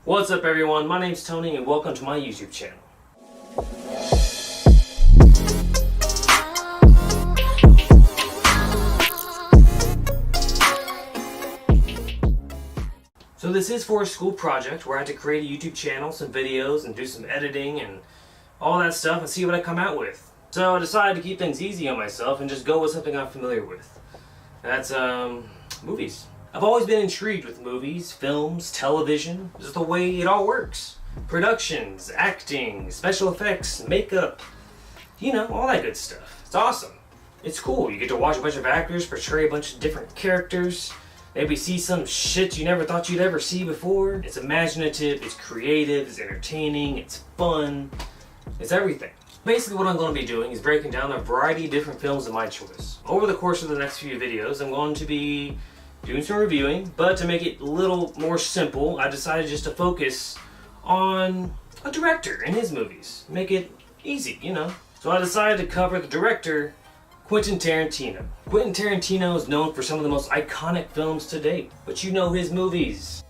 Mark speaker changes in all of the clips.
Speaker 1: What's up everyone, my name's Tony and welcome to my YouTube channel. So this is for a school project where I had to create a YouTube channel, some videos, and do some editing and all that stuff and see what I come out with. So I decided to keep things easy on myself and just go with something I'm familiar with. That's movies. I've always been intrigued with movies, films, television, just the way it all works. Productions, acting, special effects, makeup, you know, all that good stuff. It's awesome. It's cool. You get to watch a bunch of actors portray a bunch of different characters. Maybe see some shit you never thought you'd ever see before. It's imaginative, it's creative, it's entertaining, it's fun, it's everything. Basically what I'm going to be doing is breaking down a variety of different films of my choice. Over the course of the next few videos, I'm going to be doing some reviewing, but to make it a little more simple, I decided just to focus on a director and his movies. Make it easy, you know. So I decided to cover the director, Quentin Tarantino. Quentin Tarantino is known for some of the most iconic films to date, but you know his movies.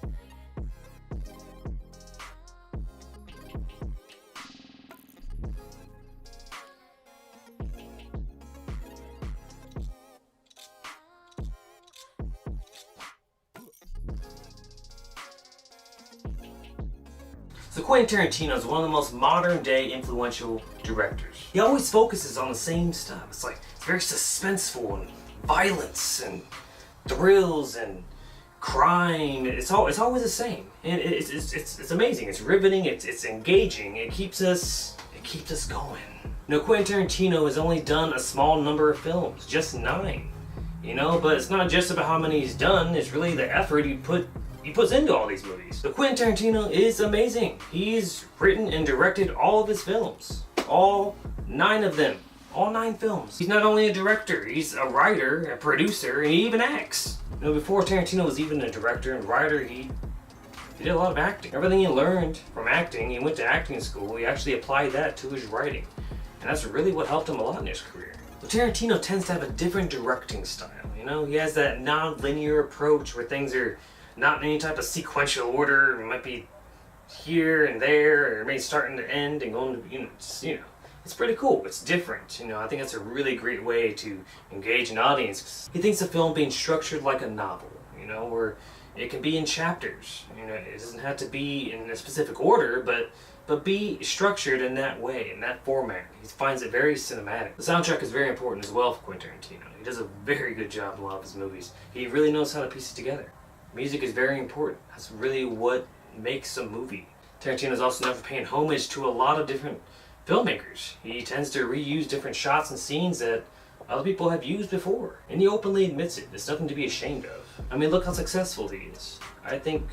Speaker 1: So Quentin Tarantino is one of the most modern day influential directors. He always focuses on the same stuff. It's very suspenseful and violence and thrills and crime. It's always the same. And it's amazing. It's riveting. It's engaging. It keeps us going. You know, Quentin Tarantino has only done a small number of films, just 9. You know, but it's not just about how many he's done. It's really the effort he puts into all these movies. So Quentin Tarantino is amazing. He's written and directed all of his films. All 9 of them. All 9 films. He's not only a director, he's a writer, a producer, and he even acts. You know, before Tarantino was even a director and writer, he did a lot of acting. Everything he learned from acting, he went to acting school, he actually applied that to his writing. And that's really what helped him a lot in his career. So Tarantino tends to have a different directing style, you know? He has that non-linear approach where things are not in any type of sequential order. It might be here and there, or maybe starting to end and going to, it's pretty cool. It's different. You know, I think that's a really great way to engage an audience. He thinks of film being structured like a novel, you know, where it can be in chapters. You know, it doesn't have to be in a specific order, but be structured in that way, in that format. He finds it very cinematic. The soundtrack is very important as well for Quentin Tarantino. He does a very good job in a lot of his movies. He really knows how to piece it together. Music is very important. That's really what makes a movie. Tarantino is also known for paying homage to a lot of different filmmakers. He tends to reuse different shots and scenes that other people have used before. And he openly admits it. It's nothing to be ashamed of. I mean, look how successful he is. I think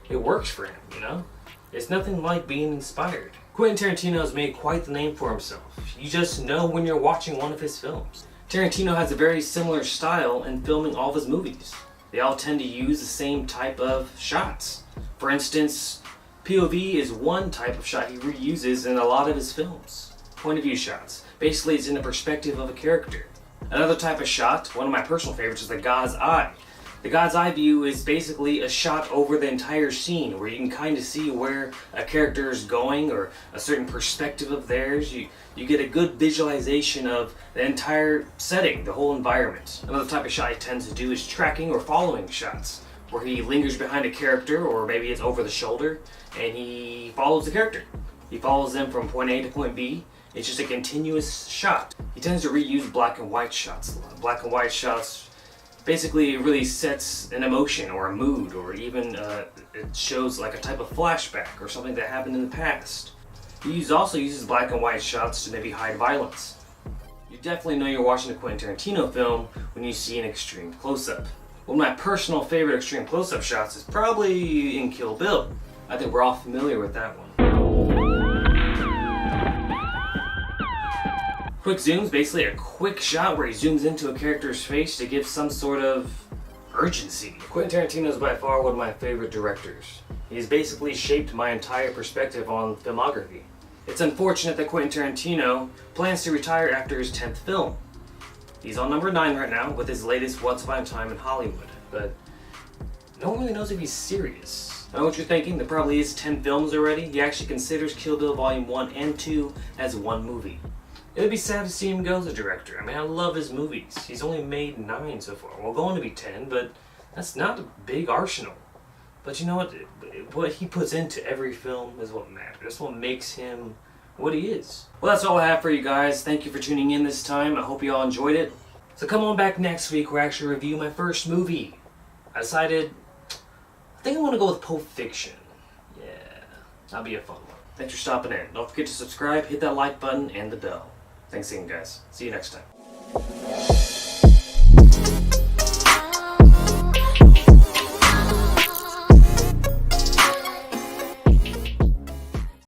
Speaker 1: it works for him, you know? It's nothing like being inspired. Quentin Tarantino has made quite the name for himself. You just know when you're watching one of his films. Tarantino has a very similar style in filming all of his movies. They all tend to use the same type of shots. For instance, POV is one type of shot he reuses in a lot of his films. Point of view shots. Basically, it's in the perspective of a character. Another type of shot, one of my personal favorites, is the God's Eye. The God's Eye view is basically a shot over the entire scene where you can kind of see where a character is going or a certain perspective of theirs. You get a good visualization of the entire setting, the whole environment. Another type of shot he tends to do is tracking or following shots, where he lingers behind a character or maybe it's over the shoulder and he follows the character. He follows them from point A to point B. It's just a continuous shot. He tends to reuse black and white shots a lot. Black and white shots basically it really sets an emotion or a mood, or even it shows like a type of flashback or something that happened in the past. He also uses black and white shots to maybe hide violence. You definitely know you're watching a Quentin Tarantino film when you see an extreme close-up. One of my personal favorite extreme close-up shots is probably in Kill Bill. I think we're all familiar with that one. Quick zooms, basically a quick shot where he zooms into a character's face to give some sort of urgency. Quentin Tarantino is by far one of my favorite directors. He's basically shaped my entire perspective on filmography. It's unfortunate that Quentin Tarantino plans to retire after his 10th film. He's on number 9 right now with his latest Once Upon a Time in Hollywood, but no one really knows if he's serious. I know what you're thinking, there probably is 10 films already. He actually considers Kill Bill Volume 1 and 2 as one movie. It would be sad to see him go as a director. I mean, I love his movies. He's only made 9 so far. Well, going to be 10, but that's not a big arsenal. But you know what? What he puts into every film is what matters. That's what makes him what he is. Well, that's all I have for you guys. Thank you for tuning in this time. I hope you all enjoyed it. So come on back next week where I actually review my first movie. I decided, I think I want to go with Pulp Fiction. Yeah, that'll be a fun one. Thanks for stopping in. Don't forget to subscribe, hit that like button, and the bell. Thanks again, guys. See you next time.